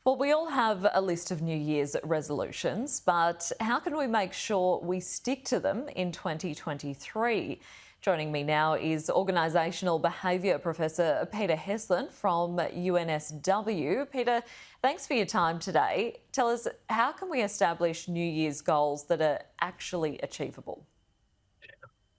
Well, we all have a list of New Year's resolutions, but how can we make sure we stick to them in 2023? Joining me now is Organisational Behaviour Professor Peter Heslin from UNSW. Peter, thanks for your time today. Tell us, how can we establish New Year's goals that are actually achievable?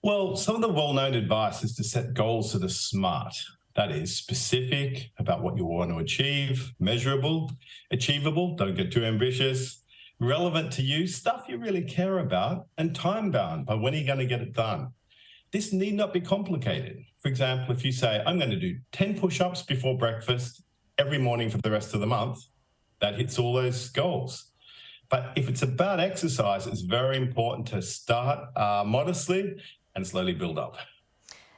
Well, some of the well-known advice is to set goals that are SMART. That is specific about what you want to achieve, measurable, achievable, don't get too ambitious, relevant to you, stuff you really care about, and time-bound, by when are you going to get it done? This need not be complicated. For example, if you say, I'm going to do 10 push-ups before breakfast every morning for the rest of the month, that hits all those goals. But if it's about exercise, it's very important to start modestly and slowly build up.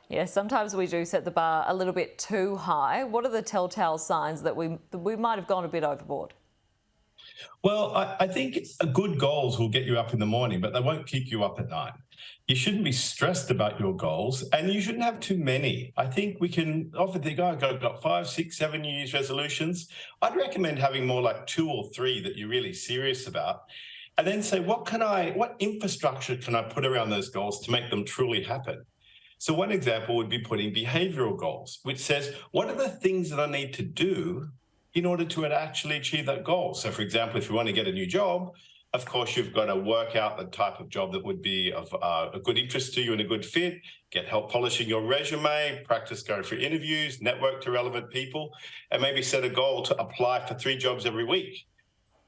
Yeah, sometimes we do set the bar a little bit too high. What are the telltale signs that we might have gone a bit overboard? Well, I think good goals will get you up in the morning, but they won't keep you up at night. You shouldn't be stressed about your goals, and you shouldn't have too many. I think we can often think, oh, I've got 5, 6, 7 New Year's resolutions. I'd recommend having more like 2 or 3 that you're really serious about, and then say, what infrastructure can I put around those goals to make them truly happen? So one example would be putting behavioural goals, which says, what are the things that I need to do in order to actually achieve that goal? So, for example, if you want to get a new job, of course, you've got to work out the type of job that would be of a good interest to you and a good fit, get help polishing your resume, practice going for interviews, network to relevant people, and maybe set a goal to apply for 3 jobs every week.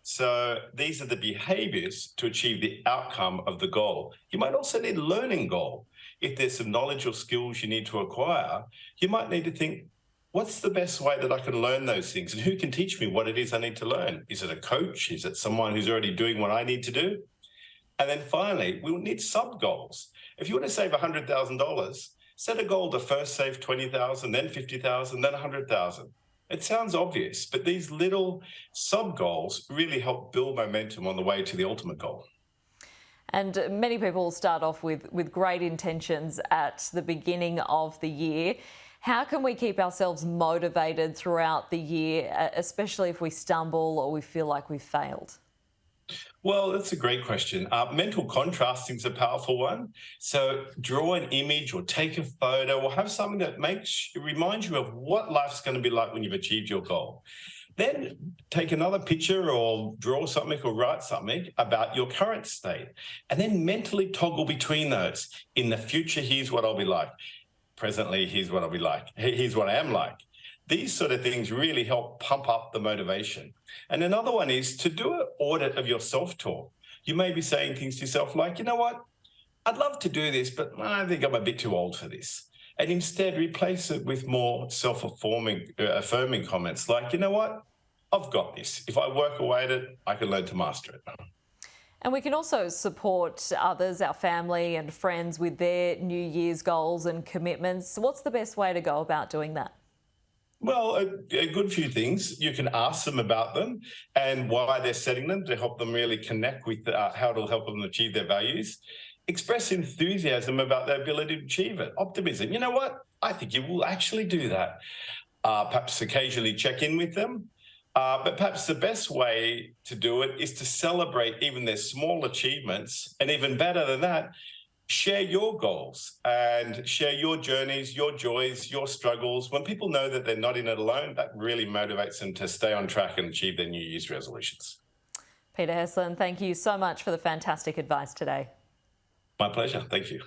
So these are the behaviours to achieve the outcome of the goal. You might also need a learning goal. If there's some knowledge or skills you need to acquire, you might need to think, what's the best way that I can learn those things? And who can teach me what it is I need to learn? Is it a coach? Is it someone who's already doing what I need to do? And then finally, we'll need sub-goals. If you want to save $100,000, set a goal to first save $20,000, then $50,000, then $100,000. It sounds obvious, but these little sub-goals really help build momentum on the way to the ultimate goal. And many people start off with great intentions at the beginning of the year. How can we keep ourselves motivated throughout the year, especially if we stumble or we feel like we've failed? Well, that's a great question. Mental contrasting is a powerful one. So draw an image or take a photo or have something that reminds you of what life's going to be like when you've achieved your goal. Then take another picture or draw something or write something about your current state. And then mentally toggle between those. In the future, here's what I'll be like. Presently, here's what I'll be like. Here's what I am like. These sort of things really help pump up the motivation. And another one is to do an audit of your self-talk. You may be saying things to yourself like, you know what, I'd love to do this, but I think I'm a bit too old for this. And instead replace it with more affirming comments like, you know what, I've got this. If I work away at it, I can learn to master it. And we can also support others, our family and friends, with their New Year's goals and commitments. What's the best way to go about doing that? Well, a good few things. You can ask them about them and why they're setting them to help them really connect with how it'll help them achieve their values. Express enthusiasm about their ability to achieve it. Optimism. You know what? I think you will actually do that. Perhaps occasionally check in with them. But perhaps the best way to do it is to celebrate even their small achievements. And even better than that, share your goals and share your journeys, your joys, your struggles. When people know that they're not in it alone, that really motivates them to stay on track and achieve their New Year's resolutions. Peter Heslin, thank you so much for the fantastic advice today. My pleasure. Thank you.